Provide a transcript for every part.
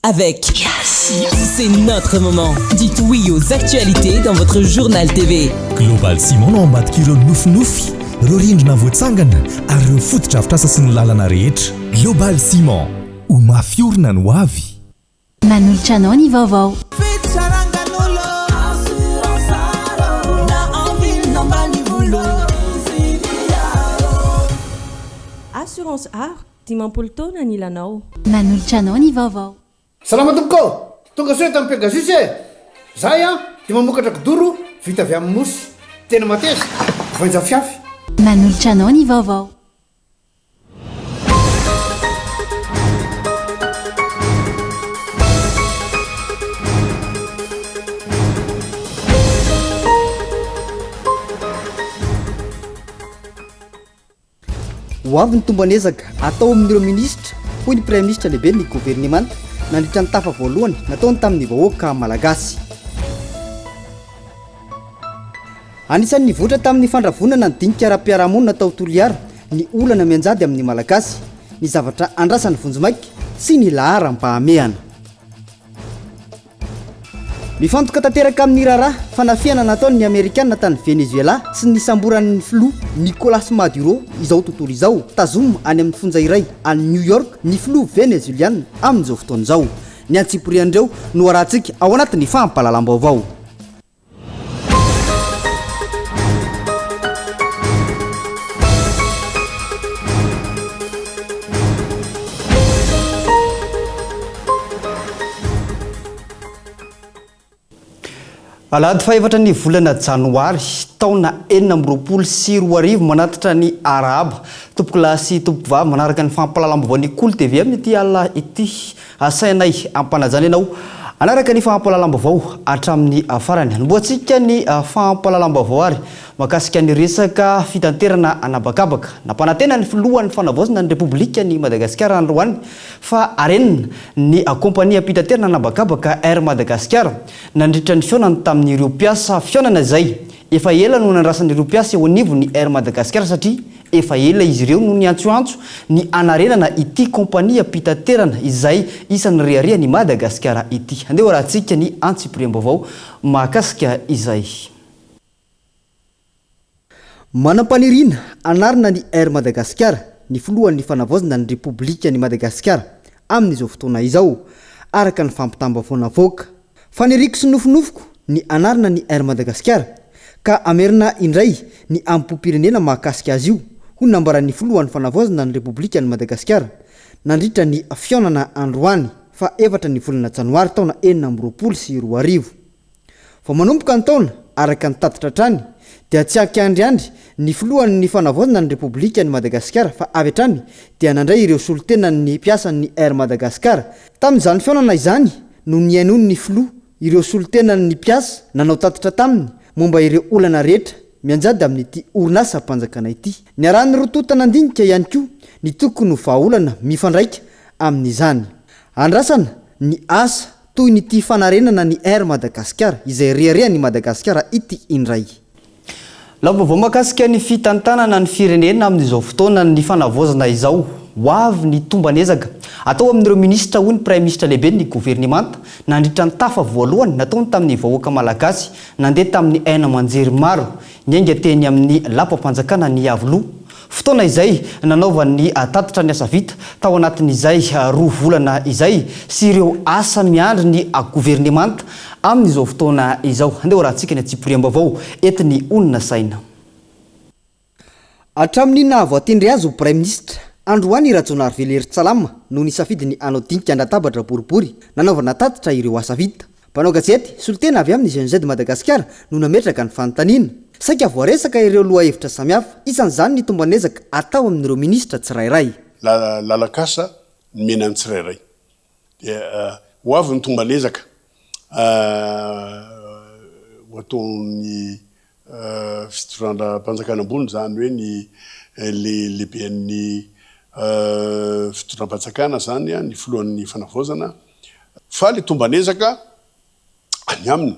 avec C'est notre moment. Dites oui aux actualités dans votre journal TV. Global Simon no ambadik'ireo nofinofy, ireo rindrina voatsangana ary ireo fotodrafitrasa sy ny lalana rehetra. Global Simon, ho mafiorina no avy. Manolotra anao ny vaovao. Assurance art, dimampolo taona ny ilanao. Manolotra anao ny vaovao. Salama tompoko, tonga soe tamin'ny Pegasus e. Zahay dia mamokatra kidoro vita avy amin'ny mosy. Tena mateza, voanja fiafy. Manolotra anao ny vaovao. Ho avy ny tombanezaka atao amin'ireo ministra hoy ny premier ministre lehibe ny gouvernement nandritra ny tafa voalohany nataony tamin'ny vahoaka malagasy. Anisan'ny nivoatra tamin'ny fandravonana ny dinika ara-piarahamonina tao Toliara ny olana mianjady amin'ny malagasy, ny zavatra andrasan'ny vonjimaiky sy ny laharam-pahamehana. Mifantoka tanteraka amin'ny raharaha fanafiana nataon'ny Amerikana tany Venezuela sy ny samboran'ny filoha Nicolas Maduro izao tontolo izao tazomina any amin'ny fonja iray any New York ny filoha venezueliana amin'izao fotoana izao. Ny antsiporian'ireo no arahantsika ao anatin'ny fampahalalam-baovao. Alahady faefatra ny volana janoary taona 2024 manatitra ny arahaba tompoko lahy sy tompoko vavy manaraka ny fampahalalam-baovao ny Kolo TV amin'ny ity alina ity asainay ampanajana ianao anaraka ny fampahalalam-baovao hatramin'ny farany. Nomboantsika ny fampahalalam-baovao ary makasika ny resaka fitanterana anabakabaka nampanantena ny filohan'ny fanavaozana ny Repoblika ny Madagasikara androany fa arenina ny kompania mpitanterana anabakabaka Air Madagasikara nandritra ny fionany tamin'ireo mpiasa fionana izay efa ela no nandrasan'ireo mpiasa eo anivo ny Air Madagasikara satria efa ela izy ireo no niantsoantso ny anarenana ity kompania mpitanterana izay isan'ny rearea ny Madagasikara ity. Andeha rahantsika ny antsipriam-baovao mahakasika izay. Manam-panirina anarina ny Air Madagasikara ny filohan'ny fanavaozana ny Repoblika ny Madagasikara amin'izao fotoana izao araka ny fampitambavao voaka. Faniriko sy nofinofiko ny anarina ny Air Madagasikara ka amerina indray ny ampopirenena mahakasika azy io ho nambaran'ny filohan'ny fanavaozana ny Repoblika ny Madagasikara nandritra ny fionana androany fa efatra ny volana janoary taona 2024. Fa manomboka ny taona araka ny tatitra trany dia tsy akiandriandry ny filohan'ny fanavaozana ny Repoblika ny Madagasikara fa avy hatrany dia nandray ireo solotenan'ny mpiasan'ny Air Madagasikara. Tamin'izany fionana izany no niainony ny filoha ireo solotenan'ny mpiasa nanao tatitra taminy momba ireo olana rehetra mianjady amin'ity orinasa mpanjakana ity. Niarahan'ny rototana andinika ihany koa ny tokony ho vahaolana mifandraika amin'izany. Andrasana ny asa toy nyty fanarenana ny Air Madagasikara izay rearea ny Madagasikara ity indray. Lahavao makasika ny fitantanana ny firenena amin'izao fotoana ny fanavaozana izao ho avy ny tombanezaka atao amin'ireo ministra hoy ny premier ministre lehibe ny gouvernement nandritra ny tafa voalohany nataony tamin'ny vahoaka malagasy nandeha tamin'ny aina manjery maro nyainga teny amin'ny lapam-panjakana ny avoloha. Fotoana izay nanaovan'ny tatitra ny asa vita tao anatin'izay 2 volana izay sy ireo asa miandry ny gouvernement amin'izao fotoana izao. Andeha rahantsika ny antsipriam-baovao etiny onona saina. Hatramin'ny nahavoatendry azy ho premier ministre androany Rajonary Velery Tsalama no nisafidy ny anao dinika andatabatra boribory nanaovana tatitra ireo asa vita. Mpanao gazety solitena avy amin'ny GNZ Madagasikara no nametraka ny fanontaniana saika voaresaka ireo loha hevitra samihafa isan'izany ny tombanezaka atao amin'ireo ministra tsirairay. Lalakasa ny menany tsirairay dia ho avy ny tombanezaka ho ataon'ny fitoram-panjakana ambony zany hoe ny lehiben'ny fitoram-panjakana zany ny filohan'ny fanavaozana fa le tombanezaka any aminy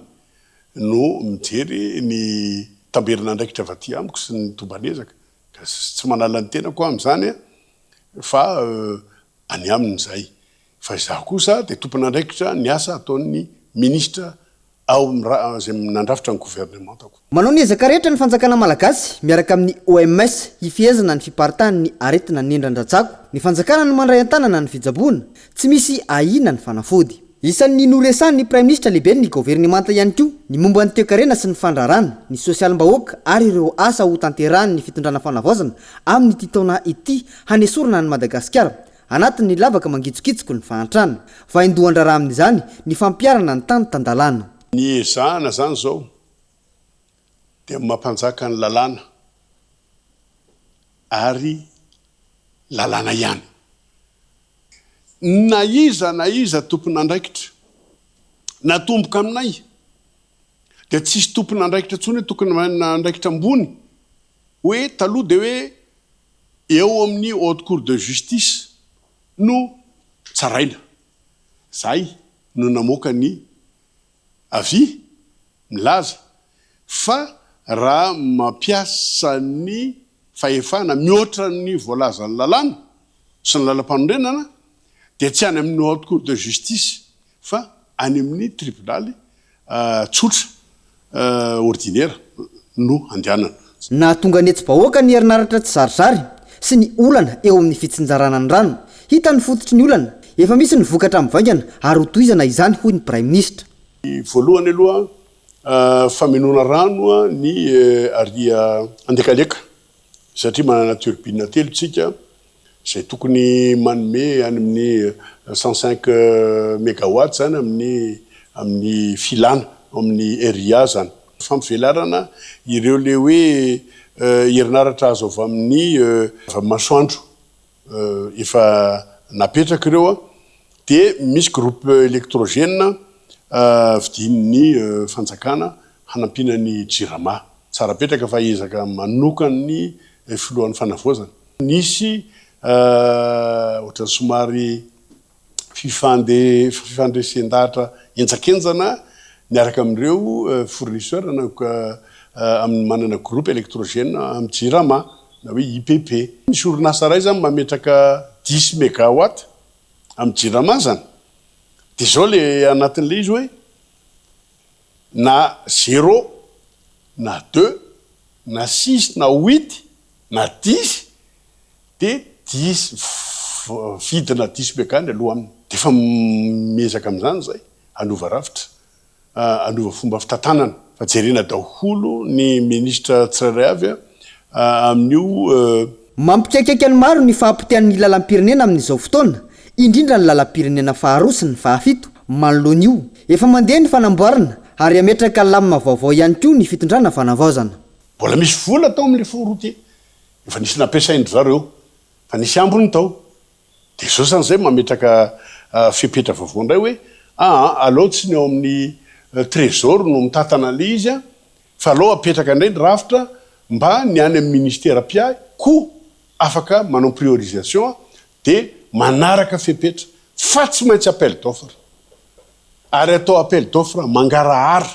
no mijery ny tamberina andraikitra avaty amiko sy ny tombanezaka tsy manala ny tena koa amin'izany fa any aminy zay fa izaho kosa de tompon'andraikitra ny asa ataon'ny ministra ao zay nandrafitra ny gouvernementako. Manao ny ezaka rehetra ny fanjakana malagasy miaraka amin'ny OMS hifehezana ny fiparitahany ny aretina ny endran-dratsako. Ny fanjakana ny mandray an-tanana ny fijaboana tsy misy ahina ny fanafody. Isan'ny noresan'ny Prime Ministre lehibe ny gouvernemanta ihany koa ny momba ny toe-karena sy ny fandrarana, ny sosialim-bahoaka ary ireo asa ho tanterahany ny fitondrana fanavaozana amin'ny ity taona ity hanesorana ny Madagasikara anatin'ny lavaka mangitsokitsoko ny fahantrana. Vaindohan-draharaha amin'izany ny fampiarana ny tany tandalana. Ny ezahana zany zao dia mampanjaka ny lalàna ary lalàna ihany. Na iza tompon'andraikitra natomboka aminay dia tsisy tompon'andraikitra tsony tokony andraikitra ambony hoe taloha dia hoe eo amin'ny haute cour de justice no tsaraina. Zay no namoaka ny avi milaza fa raha mampiasa ny fahefana mihoatra ny voalaza ny lalàna sy ny lalam-panondrenana dia tsy any amin'ny haute cour de justice fa any amin'ny tribunaly tsotra ordinaire no andehanana. Na tonga ny etsy-bahoaka ny herinaratra tsy zarizary sy ny olana eo amin'ny fitsinjarana ny rano hita ny fototry ny olana efa misy ny vokatra mivaingana ary hotohizana izany hoy ny Prime Ministre. Voalohany aloha faminona rano ny aria andekaleka satria manana turbine telo tsika zay tokony manome any amin'ny 105 mégawatt zany amin'ny filana amin'ny ria zany. Fampivelarana ireo le hoe herinaratra azo avy amin'ny masoandro efa napetraka ireo dia misy groupe électrogène vidin'ny fanjakana hanampiana ny jirama tsara petraka fa ezaka manokany filohan'ny fanavaozana. Nisy ohatran'ny somary fifandresen-dahatra enjakenjana miaraka amin'ireo fournisseur amin'ny manana groupe électrogène amin'ny jirama na hoe IPP. Misy orinasa ray zany mametraka 10 mégawatt amin'ny jirama zany. Dia zao le anatin'le izy hoe na 0 na 2 na 6 na 8 na 10 dia 10 vidina 10 mekany aloha aminy. Dia fa miezaka amin'izany zay anova rafitra anova fomba fitantanana fa jerena daholo ny ministra tsirairay avy amin'io mampikaikaiky ny maro ny fahampitian'ny lalam-pirenena amin'izao fotoana indrindra ny lalam-pirenena faharoa sy ny fahafito manoloana io efa mandeha ny fanamboarana ary ametraka lamina vaovao ihany koa ny fitondrana fanavaozana. Mbola misy vola tao amin'le foroty efa nisy nampiasaindry zareo fa nisy ambony tao dia zao zany zay mametraka fepetra vaovao indray hoe alao tsy ny ao amin'ny trésor no mitatana le izy fa alao apetraka indray ny rafitra mba ny any amin'ny ministère pia koa afaka manao priorisation dia manaraka fepetra fa tsy maintsy appel d'offre ary atao appel d'offre mangarahara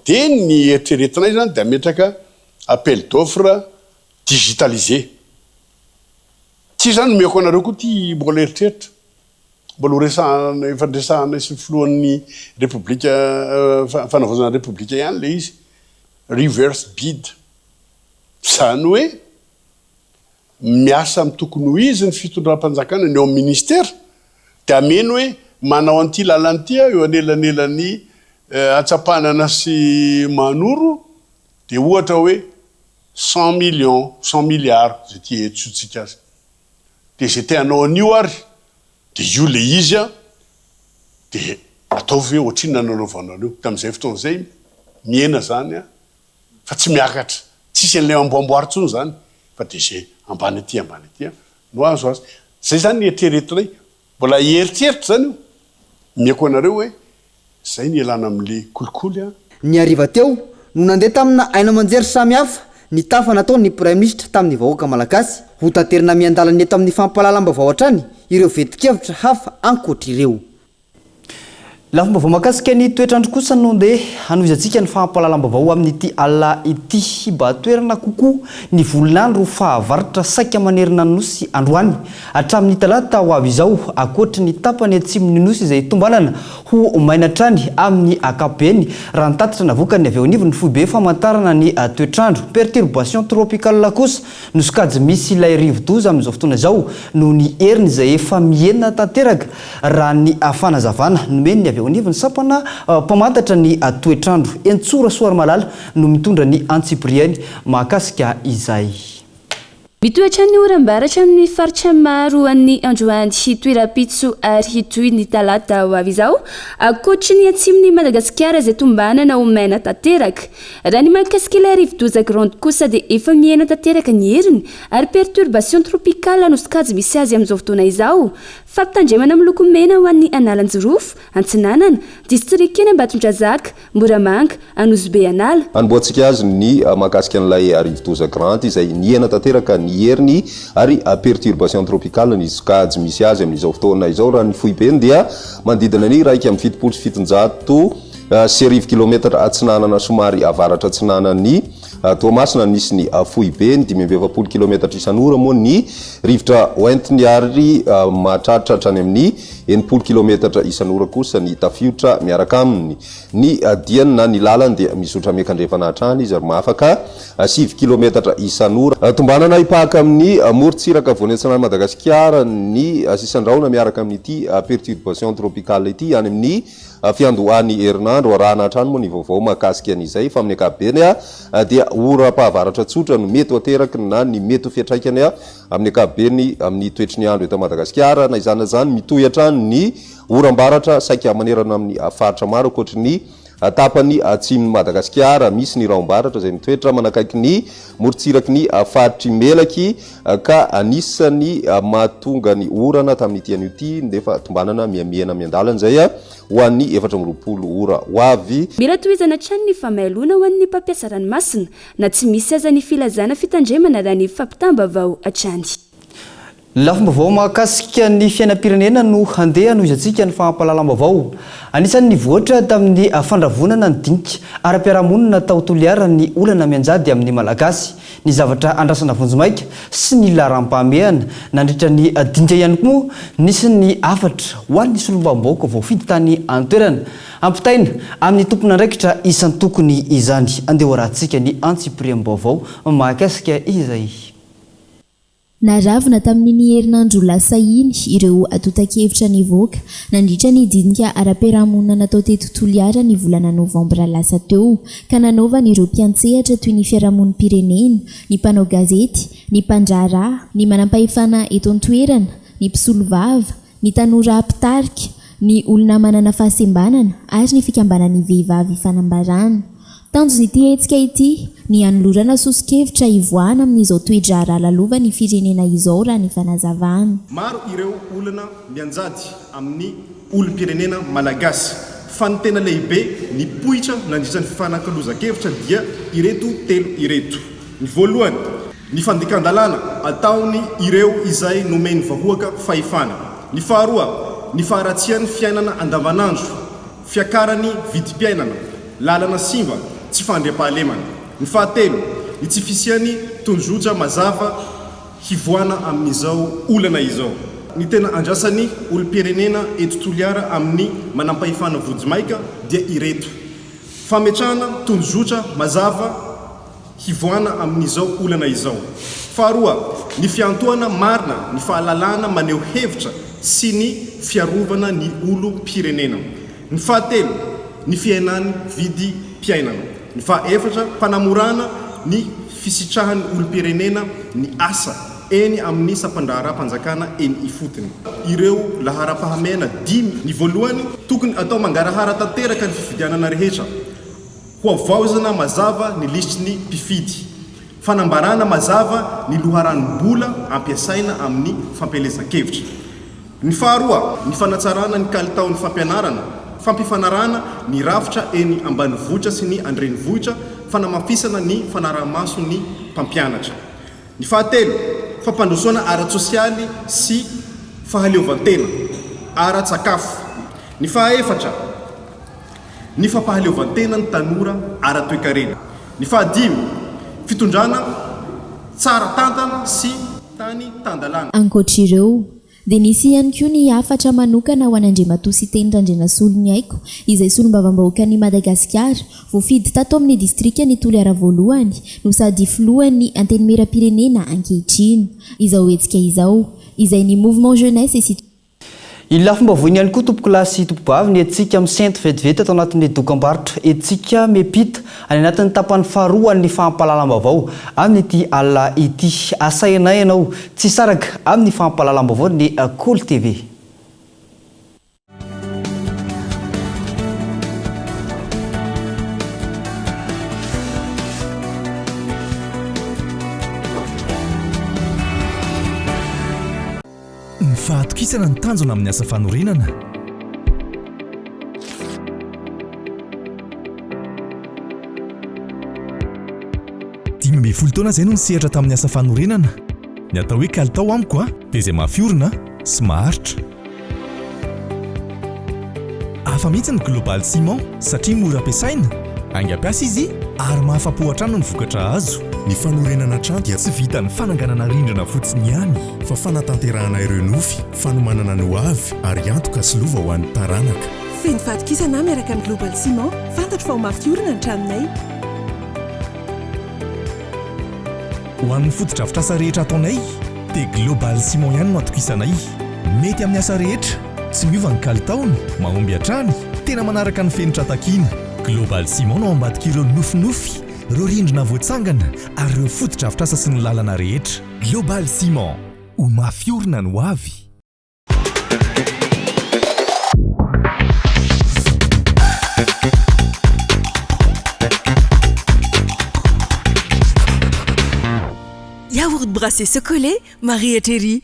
dia ny eritreretinay zany dia ametraka appel d'offre digitalisé. Tsy zany miako anareo koa ty mbola eritreritra mbola ifandresahana sy filohan'ny république fanavaozana république ihany le izy reverse bid zany hoe miasa amin'ny tokony ho izy ny fitondram-panjakana ny eo amin'ny ministère dia ameno hoe manao an'ity lalanyity eo anelanelan'ny atsapanana sy manoro dia ohatra hoe 100 millions 100 milliards zay ty etsotsika azy dia zay te hanao an'io ary dia io le izy dia ataovy hoe ohatriny nananaovana an'io tamin'izay fotoana zay miena zany fa tsy miakatra tsisy an'ilay amboamboary tsony zany fa dia zay ambany aty no azo azy zay zany ny eritreretinay mbola eritreritra zany io miako anareo hoe zay ny elana amin'le kolikoly ny ariva teo no nandeha tamina aina aman-jery samy hafa ny tafa nataony Prime Ministre tamin'ny vahoaka malagasy ho tanterina miandalany eto amin'ny fampahalalam-baovao hatrany ireo vetikevitra hafa ankoatra ireo. lafomba mahakasika ny toetrandro kosa no ndeha hanoizantsika ny fahampahalalam-baovao amin'ity alina ity mba toerana kokoa ny volinandro fahavaratra saika manerina ny nosy androany hatramin'ny talata ho avy izao akoatra ny tapany atsimon'ny nosy izay tombanana ho mainatrany amin'ny akapobeny raha nitatitra navokany avy eo anivony foibe famantarana ny toetrandro perturbation tropicale kosa nosokajy misy ilay rivo-doza amin'izao fotoana izao no ny heriny izay efa mienina tanteraka raha ny fanazavana nomeny avy eo anivony sapana mpamantatra ny toetrandro Entsora Malala no mitondra ny antsipriany mahakasika izay. Mitoetra ny oram-baratra amin'ny faritra maro an'ny androany hitoera-pitso ary hitoy ny talata ho avy izao akoatra ny atsimon'ny Madagasikara izay tombanana ho maina tanteraka raha ny mahakasika ilay rivo-doza grande kosa dia efa miaina tanteraka ny heriny ary perturbation tropicale nosokajy misy azy amin'izao fotoana izao fampitandremana miloko mena ho an'ny Analanjorofo, Antsinanana, distrikt eny Ambatondrazaka, Moramanga, Anosibe-Anala. Anboatsika azy ny mahakasika an'ilay rivo-doza grande izay niaina tanteraka ny heriny ary perturbation tropicale ny sokajy misy azy amin'izao fotoana izao raha ny foibeny dia mandidina ny 1,7 sy 10 kilometatra atsinanana somary avaratra atsinanany Toamasina nisy ny foibeny 520 kilometatra isan'ora moa ny rivotra oentiny ary mahatratratra any amin'ny 80 kilometatra isan'ora kosa ny tafiotra miaraka aminy ny diany na ny lalany dia misotra miakandrefana hatrany izy ary mahafaka 7 kilometatra isan'ora tombanana ipahaka amin'ny morontsiraka voan'antsinan'i Madagasikara ny sisandraona miaraka amin'ity perturbation tropicale ity any amin'ny fiandohan'ny herinandro arahana hatrany moa ny vaovao mahakasika an'izay fa amin'ny ankapobeny dia ora-pahavaratra tsotra no mety ateraky na ny mety ho fiatraikany amin'ny ankapobeny amin'ny toetry ny andro eto Madagasikara na izany zany mitohy hatrany ny oram-baratra saika manerana amin'ny faritra maro akoatra ny tapany atsimon'ny Madagasikara misy ny raom-baratra izay mitoetra manakaiky ny morontsiraky ny faritry melaky ka anisany mahatonga ny orana tamin'ity an'io ity nefa tombanana miamiana miandalana izay ho an'ny 420 ora ho avy. Mila tohizana trany ny famailona ho an'ny mpampiasa ranomasina na tsy misy aza ny filazana fitandremana raha ny fampitambavao hatrany. Lafombaovao mahakasika ny fiainam-pirenena no handeha hanoizantsika ny fahampahalalam-baovao. Anisan'ny nivoatra tamin'ny fandravonana ny dinika ara-piarahamonina tao Toliara ny olana mianjady amin'ny malagasy ny zavatra andrasana vonjimaika sy ny laharam-pahamehana nandritra ny dinika ihany koa nisy ny afatra ho an'ny solombam-baoaka voafidy tany antoerana ampitaina amin'ny tompon'andraikitra isan'ny tokony izany andeha ho rahantsika ny antsipriam-baovao mahakasika izay. Naravina tamin'ny herinandro lasa iny ireo atotan-kevitra nivoaka nandritra ny dinika ara-piarahamonina natao teto Toliara ny volana Novambra lasa teo ka nanaovana ireo mpiantsehatra toy ny fiarahamonim-pirenena, ny mpanao gazety, ny mpandraharaha, ny manampahefana eto an-toerana, ny mpisolovava, ny tanora mpitarika, ny olona manana fahasembanana ary ny fikambanan'ny vehivavy fanambarana. Tanjon'ity hetsika ity ny anolorana sosikevitra ivoahana amin'izao toedrara lalova ny firenena izao raha ny fanazavana. Maro ireo olona mianjady amin'ny olom-pirenena malagasy fa ny tena lehibe ny poitra nandritra ny fifanankalozan-kevitra dia ireto telo ireto. Ny voalohany ny fandikan-dalàna ataony ireo izay nomeny vahoaka fahefana. Ny faharoa ny faharatsian'ny fiainana andavanandro, fiakarany vidim-piainana, lalana simba tsy fandriam-pahalemana. Ny fahatelo ny tsy fisiany tondrotra mazava hivoana amin'izao olana izao. Ny tena andrasany olom-pirenena eto Toliara amin'ny manampahefana vonjimaika dia ireto: fametrahana tondrotra mazava hivoana amin'izao olana izao. Faharoa ny fiantohana marina ny fahalalana maneho hevitra sy ny fiarovana ny olom-pirenena. Ny fahatelo ny fiainany vidim-piainana. Ny fahaefatra fanamorana ny fisitrahan'ny olom-pirenena ny asa eny amin'ny sampandraharaha-panjakana eny ifotony. Ireo lahara-pahamehana 5 ny voalohany tokony atao mangarahara tanteraka ny fifidianana rehetra, ho avaozana mazava ny lisitry ny mpifidy, fanambarana mazava ny loharanom-bola ampiasaina amin'ny fampelezan-kevitra. Ny faharoa ny fanatsarana ny kalitaon'ny fampianarana, fampifanarana ny rafitra eny ambanivohitra sy ny andrenivohitra, fanamafisana ny fanaraha-maso ny mpampianatra. Ny fahatelo fampandrosoana ara-tsosialy sy fahaleovantena, ara-tsakafo. Ny fahaefatra ny fampahaleovantena ny tanora ara-toekarena. Ny fahadimy, fitondrana tsara tantana sy tany tandalana. Ankoatr'ireo dia nisy ihany koa ny hafatra manokana ho an'Andriamatoa sy Tenindrazana ny Haiko izay solombavam-bahoaka ny Madagasikara voafidy tato amin'ny distrika ny Toliara voalohany no sady filohan'ny antenimieram-pirenena ankehitriny izao hetsika izao izay ny mouvement jeunesse et ila fomba voiny ihany koa tompoko lahy sy tompom-bavy ny etsika amin'ny centre vetivety atao anatin'ny dokam-barotra etsika miampita any anatin'ny tapany faharoa ny fahampalalam-baovao amin'ity alina ity. Asainay ianao tsy saraka amin'ny fahampalalam-baovao ny Kôly TV. fahatokisana ny tanjona amin'ny asa fanorenana. Dimy amby folo taona izay no nisehatra tamin'ny asa fanorenana. Ny atao hoe kalitao amiko dia izay mahafiorina sy maharitra. Hafa mihitsy ny Global Ciment satria mora ampiasaina, angampiasa izy ary mahafapo hatrano ny vokatra azo. Ny fanorenana trano dia tsy vita ny fananganana rindrina fotsiny ihany, fa fanatanterahana ireo nofy, fanomanana ny hoavy ary antoka sy lova ho an'ny taranaka. Feno fatokisana miaraka amin'ny Global Ciment, fantatro fa ho mafiorina ny tranonay. Ho an'ny fotodrafitr'asa rehetra ataonay dia Global Ciment ihany no atokisanay. Mety amin'ny asa rehetra, tsy miova ny kalitaony, mahomby hatrany, tena manaraka ny fenitra takiana. Global Ciment no ambadika ireo nofinofy, ireo rindrina voatsangana ary ireo fotodrafitr'asa sy ny lalana rehetra. Global Ciment, ho mafiorina ny hoavy. Yaourt brassé chocolé, Marie Thierry.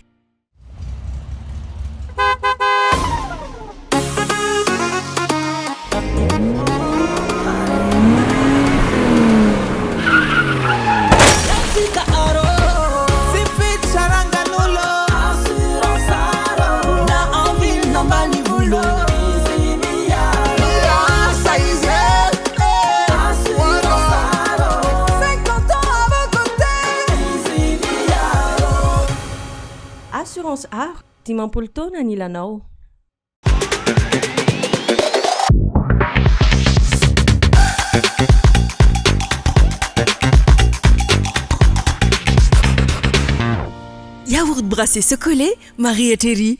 Assurance Art, dimampolo taona ny ilanao. Yaourt brassé chocolé, Marie Thierry.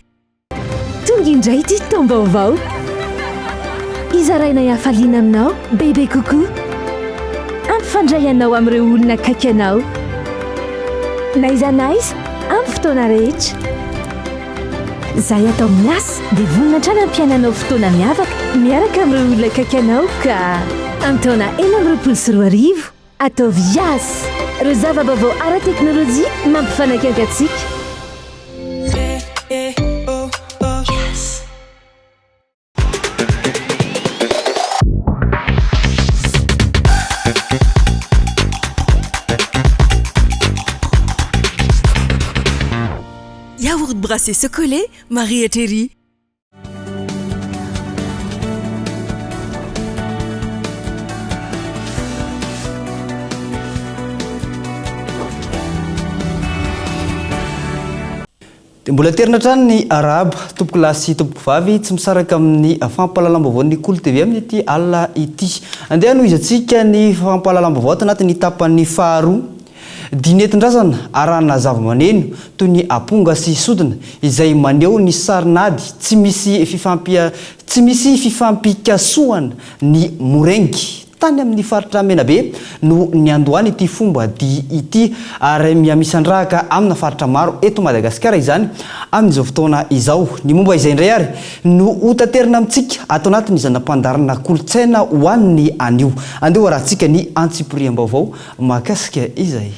Tonga indray ity taom-baovao. Izaraina hiafaliana aminao, bebe coucou. Ampifandray anao amin'ireo olona akaiky anao. Naiza naiza, amin'ny fotoana rehetra. Zay atao miasa dia voninahitra ny ampiananao fotoana miavaka miaraka amin'ireo olona akaiky anao ka amin'ny taona 2024 ataovy hiasa. Ireo zava-baovao ara-teknôlôjia mampifanakaiky antsika. Yaourt brassé chocolé, Marie Thierry. Dia mbola terina trano ny araba tompoko lahy sy tompoko vavy tsy misaraka amin'ny fampahalalam-baovao ny Kôly TV amin'ny ity alina ity. Andeha no izantsika ny fampahalalam-baovao ato anatin'ny tapany faharoa. Dinetin-drazana arahana zava-maneno toy ny aponga sy sodina izay maneho ny sarinady tsy misy fifampikasoana ny morengy tany amin'ny faritra Menabe no niandohany ity fomba dia ity ary miamisandrahaka amina faritra maro eto Madagasikara izany amin'izao fotoana izao. Ny momba izay indray ary no hotaterina amintsika ato anatin'ny zanam-pandarina kolontsaina ho an'ny anio. Andeha arahantsika ny antsipiriam-baovao mahakasika izay.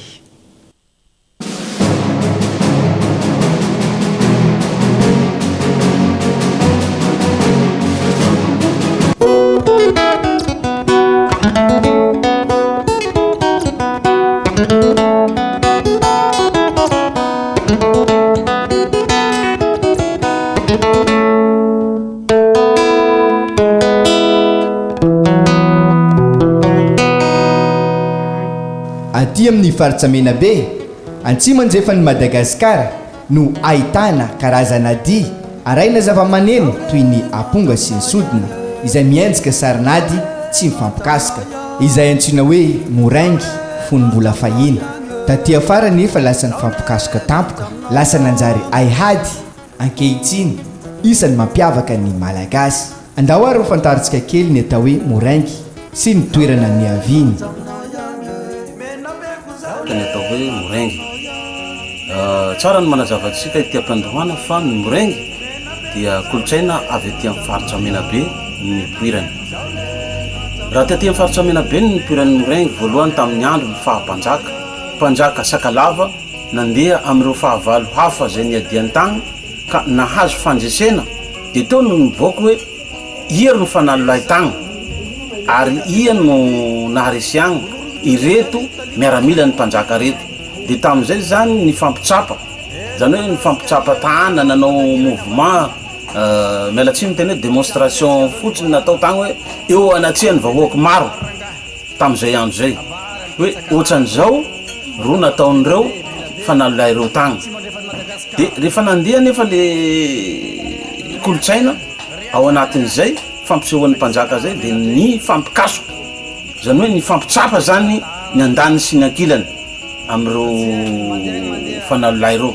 aty amin'ny faritsamena be antsimanjefa ny Madagasikara no ahitana karazana dia araina zava-maneno toy ny aponga sy ny sodina izay miendrika sarinady tsy mifampikasika izay antsoina hoe moraingy fonombola fahiny. Taty afara nefa lasa ny fampikasika tampoka lasa nanjary aihady ankehitriny isan'ny mampiavaka ny malagasy. Andao ary fantaritsika kely ny atao hoe moraingy sy ny toerana ny aviny. Ny atao hoe moraingy tsara ny manazavatsika ity am-pandroana fa ny moraingy dia kolotsaina avy aty amin'ny faritra Menabe ny poirany. Raha taty amin'ny faritra Menabe ny poiran'ny moraingy voalohany tamin'ny andro ny fahampanjaka mpanjaka Sakalava nandeha amin'ireo fahavalo hafa zay niadiany tagny ka nahazo fanjesena dia teo no mivoaka hoe ia no fanalolay tagny ary ia no naharesy agny ireto miaramila ny mpanjaka reto. Dia tamin'izay zany ny fampitsapa zany hoe ny fampitsapa tana nanao mouvement mialatsiny teny hoe démonstration fotsiny natao tagny hoe eo anatsiany vahoaka maro tamin'izay andro zay hoe ohatran'izao roa nataon'ireo fanalolay ireo tagny. Dia rehefa nandeha nefa le kolotsaina ao anatin'izay fampisehoan'ny mpanjaka zay dia ny fampikasoka zany hoe ny fampitsapa zany ny andaniny sy ny ankilany amin'ireo fanalolay ireo.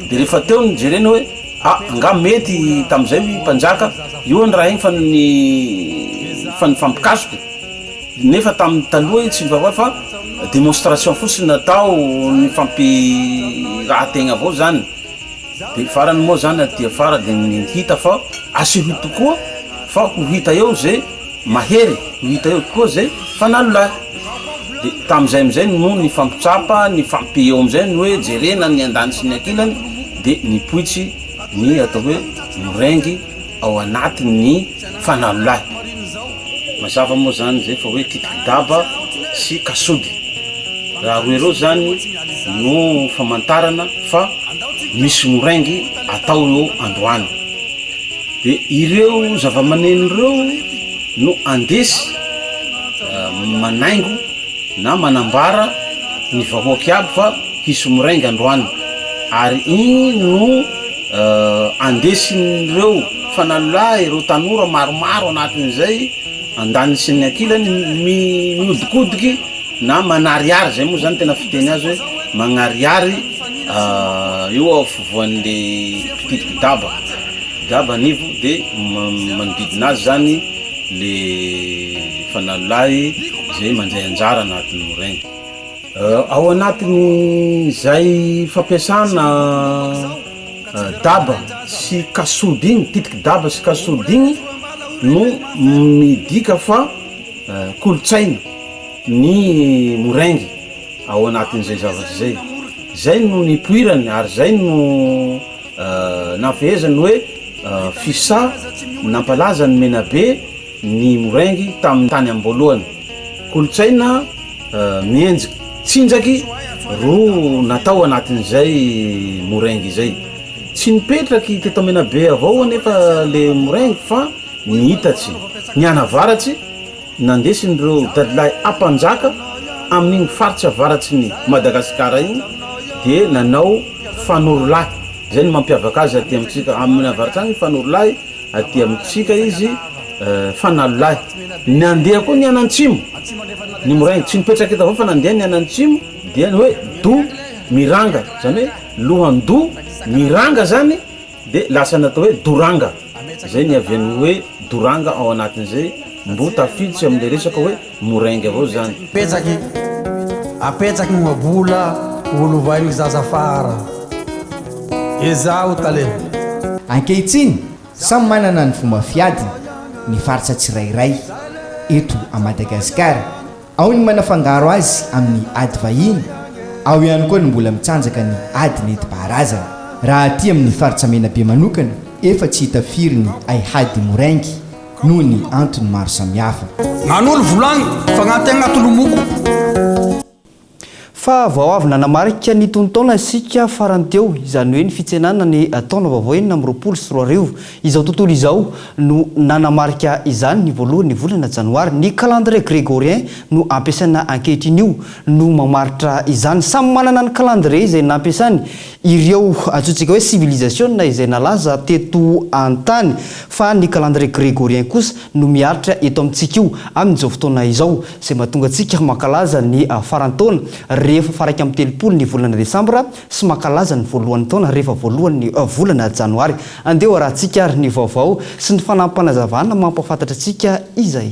Dia rehefa teo ny jereny hoe nga mety tamin'izay mpanjaka io ny raha igny fa ny fampikasoka nefa tamin'ny taloha tsy mivava fa démonstration fotsiny natao ny fampirahategna avao zany. Dia farany moa zany aty afara dia ny hita fa aseho tokoa fa ho hita eo zay mahery ho hita eo tokoa zay fanalolay. Dia tamin'izay amizay no ny fampitsapa ny fampi eo amizay ny hoe jerena ny andany sy ny ankilany dia nipoitsy ny atao hoe moraingy ao anatin'ny fanalolay. Mazava moa zany zay fa hoe titiky daba sy kasody raha roa ireo zany no famantarana fa misy moraingy atao eo androany. Dia ireo zava-maneno ireo no andesy manaingo na manambara ny vahoaky aby fa hisy moraingy androany ary igny no andesin'ireo fanalolay ireo tanora maromaro anatin'izay andany sy ny ankilany mihodikodiky na manariary zay moa zany tena fiteny azy hoe magnariary io fivoan'le mpititiky daba nivo dia manodidina azy zany le fanalolay zay mandray anjara anatin'ny moraingy. Ao anatiny zay fampiasana daba sy kasody igny titiky daba sy kasody igny no midika fa kolotsaina ny moraingy ao anatin'izay zavatry zay no nipoirany ary zay no nafehezany hoe fisa nampalaza ny Menabe ny moraingy tamin'ny tany am-boalohany. Kolotsaina mienjiky tsinjaky ro natao anatin'izay moraingy zay tsy nipetraky teto Menabe avao nefa le moraingy fa nihitatsy ny anavaratsy nandesin'ireo dadilay ampanjaka amin'igny faritsy avaratsy ny Madagasikara igny dia nanao fanorolahy zay ny mampiavaka azy aty amintsika amin'ny avaratsy agny fanorolahy aty amintsika izy fanalolahy. Ny andeha koa ny anantsimo ny moraingy tsy nipetraky eto avao fa nandeha ny anantsimo dia ny hoe do miranga zany hoe lohan-do miranga zany dia lasa natao hoe doranga zay ny avian'ny hoe doranga ao anatin'izay mbo tafiditsy amin'le resaka hoe moraingy avao zany. Apetraky ny mabola olovainy zazafara izaho tale ankehitriny samy manana ny fomba fiadiny ny faritra tsirairay eto a Madagasikara. Ao ny manafangaro azy amin'ny ady vahiny, ao ihany koa ny mbola mitsanjaka ny ady nentim-paharazana. Raha aty amin'ny faritra Menabe manokana efa tsy hita firy ny aihady moraingy noho ny antony maro samihafa. Manolo volagny fagnaty agnaty lomoko. fa vao avy nanamarika ny tontaona isika farany teo izany hoe ny fitsenana ny taona vaovao enina amby roapolo sy roa arivo izao tontolo izao no nanamarika izany ny voalohany volana janoary ny calendrier grégorien no ampiasaina ankehitriny io no mamaritra izany samy manana ny calendrier izay nampiasany ireo atsotsika hoe civilisation na izay nalaza teto antany fa ny calendrier grégorien kosa no miaritra eto amintsika io amin'izao fotoana izao izay mahatonga antsika makalaza ny farantaona rehefa faraka amin'ny telopolo ny volana desambra sy makalaza ny voalohany taona rehefa voalohany volana janoary andeo rahantsika ary ny vaovao sy ny fanampanazavana mampafantatra antsika izay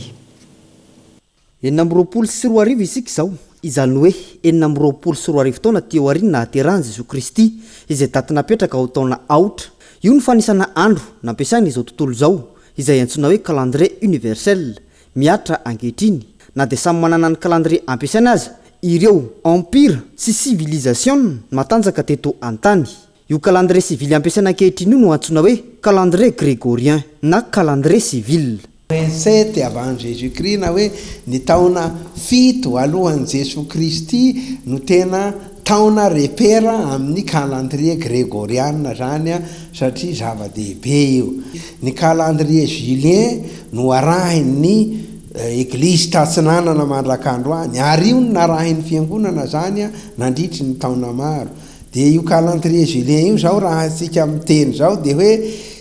enina amby roapolo sy roa arivo isika izao izany hoe enina amby roapolo sy roa arivo taona teo aoriana nahaterahany Jesosy Kristy izay daty napetraka ao taona aotra io ny fanisana andro nampiasaina izao tontolo izao izay antsoina hoe calendrier universel miatra ankehitriny na dia samy manana ny calendrier ampiasaina azy ireo empire sy civilisation matanjaka teto antany io calendrier civil ampiasaina ankehitriny io no antsoina hoe calendrier grégorien na calendrier civil 27 avant Jésus-Christ na hoe ny taona 7 alohan'i Jesosy Kristy no tena taona repera amin'ny calendrier grégoriana zany a satria zava-dehibe io ny calendrier julien no arahiny Église tatsinanana mandrakandro any ary io narahin'ny fiangonana zany a nandritry ny taona maro dia io calendrier julien io zao raha tsika miteny zao dia hoe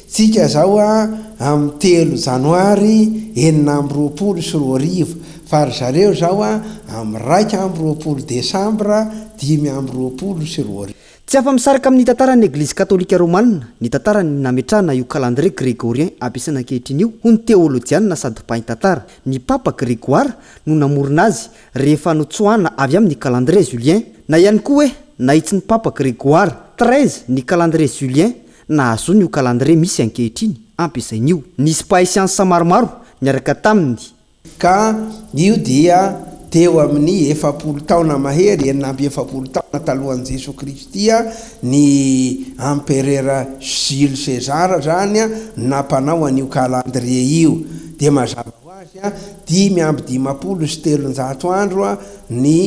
tsika zao a amin'ny 3 janoary enina amby roapolo sy roa arivo fa ry zareo zao a amin'ny 2 amby roapolo desambra 5 amby roapolo sy roa arivo tsy afa-misaraka amin'ny tantaran'ny Eglizy katolika romanina ny tantarany nametrahana io calendrier grégorien ampiasaina ankehitriny io ho ny teolôjiana sady mpaintantara ny papa Grégoire no namorona azy rehefa notsoahana avy amin'ny calendrier julien na ihany koa hoe nahitsy ny papa Grégoire 13 ny calendrier julien nahazoana io calendrier misy ankehitriny ampiasaina io nisy paisiansa maromaro niaraka taminy ka io dia teo amin'ny 70 taona mahery enina amby 70 taona talohan'i Jesosy Kristy ny empereur Jules César zany a nampanao an'io calendrier io dia mazava ho azy a 5 amby 5 sy 300 andro a ny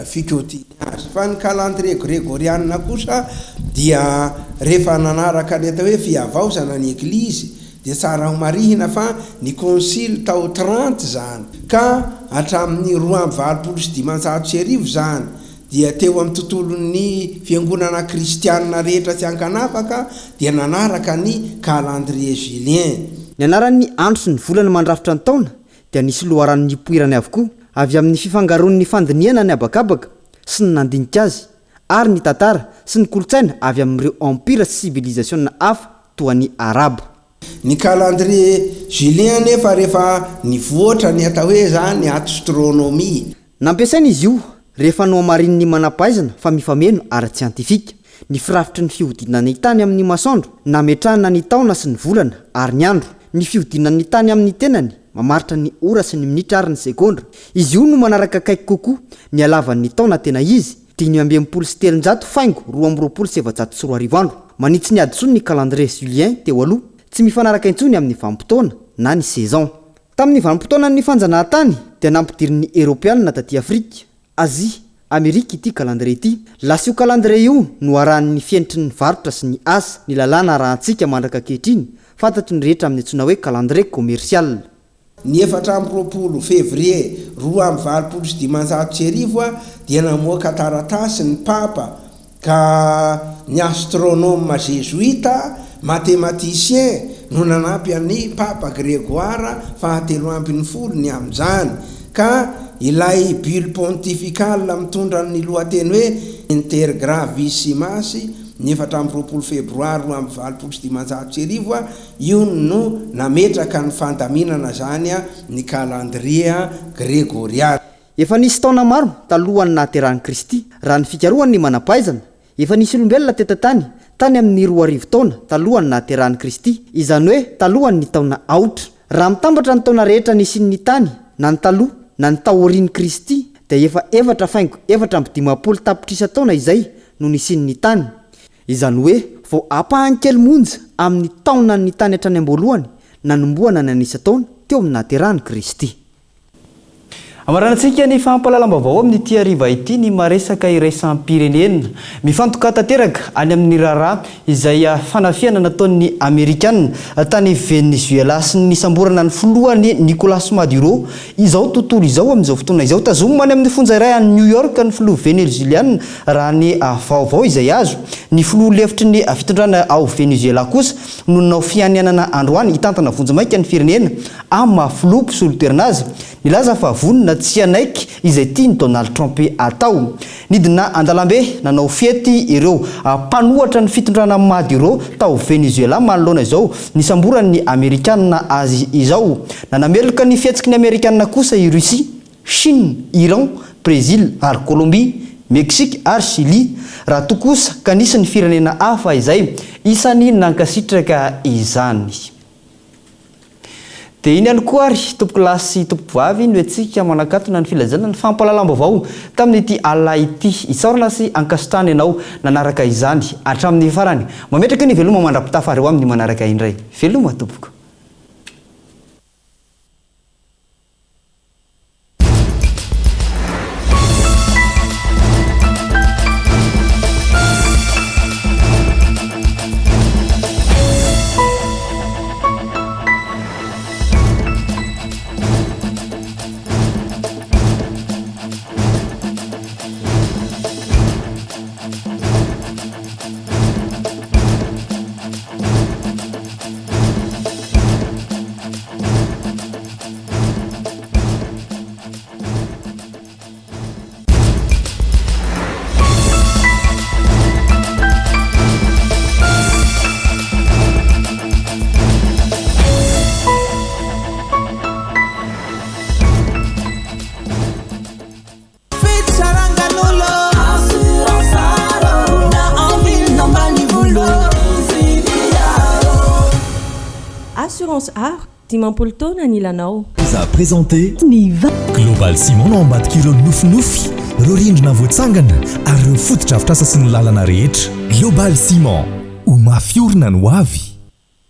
fikotiny azy fa ny calendrier grégoriana kosa dia rehefa nanaraka ny atao hoe fiavaozana ny Eglizy dia tsara ho marihina fa ny concile tao 30 zany ka hatramin'ny 2:25 zany dia teo amin'ny tontolon'ny fiangonana kristianina rehetra tsy ankanafaka dia nanaraka ny calendrier julien ny anaran'ny andro sy ny volana mandrafitra ny taona dia nisy loharan'ny poirany avokoa avy amin'ny fifangaron'ny fandiniana ny abakabaka sy ny nandinika azy ary ny tantara sy ny kolotsaina avy amin'ireo empire civilisation hafa toa ny arabo ny calendrier julien nefa rehefa nivoatra ny atao hoe zany astronomie nampiasaina izy io rehefa no amarin'ny manampahaizana fa mifameno ara-tsiantifika ny firafitry ny fihodinany tany amin'ny masoandro nametrahana ny taona sy ny volana ary ny andro ny fihodinany tany amin'ny tenany mamaritra ny ora sy ny minitra ary ny sekondra izy io no manaraka kaiky kokoa ny alavan'ny taona tena izy 570 faingo 224 andro manitsy ny aditsony ny calendrier julien teo aloha tsy mifanaraka intsony amin'ny vanim-potoana na ny saison tamin'ny vanim-potoana ny fanjanahantany dia nampidirin'ny Europeanina taty Afrika, Azia, Amerika ity calendrier ity lasa io calendrier io no arahan'ny fiainitry ny varotra sy ny asa ny lalàna arahantsika mandraka ankehitriny fantatry ny rehetra amin'ny antsoina hoe calendrier commercial ny 4 février 2:25 dia namoaka taratasy ny papa ka ny astronome jésuita mathématicien no nanampy an'ny papa Grégoire fahatelo-ambin'ny folo ny amin'izany ka ilay bulle pontificale mitondra ny lohateny hoe intergravissimas ny 4 febroary 2:25 io no nametraka ny fandaminana zany a ny calendrier grégorian efa nisy taona maro talohany nahaterahan'i Kristy raha ny fikarohany manampahaizana efa nisy olombelona tetatany tany amin'ny 2000 taona talohany nahaterahan'i Kristy izany hoe talohany ny taona aotra raha mitambatra ny taona rehetra nisin'ny tany na ny taloha na ny taorian'i Kristy dia efa 450 tapitrisa taona izay no nisin'ny tany izany hoe vao ampahankely monja amin'ny taona ny tany hatrany am-boalohany nanomboana ny anisa taona teo amin'ny nahaterahan'i Kristy amaranantsika ny fampalalam-bavao amin'nyity ariva ity ny maresaka iraisam-pirenena mifantoka tanteraka any amin'ny raharaha izay fanafiana nataon'ny amerikana tany Venezuela sy ny samborana ny filohany Nicolas Maduro izao tontolo izao amin'izao fotoana izao tazomina any amin'ny fonja iray any New York ny filoha venezueliana raha ny vaovao izay azo ny filoha lefitry ny fitondrana ao Venezuela kosa no nanao fianianana androany hitantana vonjy maika ny firenena amin'ny mahafiloha mpisoloterina azy nilaza fa vonina tsy anaiky izay tiany Donald Trump atao nidina andalambe nanao fety ireo mpanohatra ny fitondrana Maduro tao Venezuela manoloana izao ny samborany amerikana azy izao nanameloka ny fihetsiky ny amerikana kosa i Russie, Chine, Iran, Brésil ary Colombie, Mexique ary Chili raha tokosa kanisany firenena hafa izay isany nankasitraka izany. Dia iny ihany koa ary tompoko lahy sy tompoko vavy no antsika manakatona ny filazana ny fampalalam-bavao tamin'ity alina ity isaorana sy ankasitrahana ianao nanaraka izany hatramin'ny farany mametraka ny veloma mandrapitafa reo amin'ny manaraka indray veloma tompoko. Assurance Art, dimampolo taona ny ilanao. Za présenté Niva Global Ciment no ambadika ireo nofinofy ireo rindrina voatsangana ary ireo fotodrafitrasa sy ny lalana rehetra. Global Ciment ho mafiorina no avy.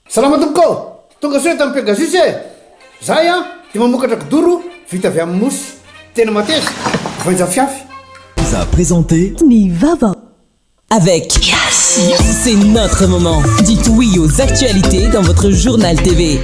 Salama tompoko, tonga soa tamin'ny Pegasus zahay dia mamokatra kidoro vita avy amin'ny mosy tena mateza voanja fiafy. Za présenté Niva avec Yassi. C'est notre moment. Dites oui aux actualités dans votre journal TV.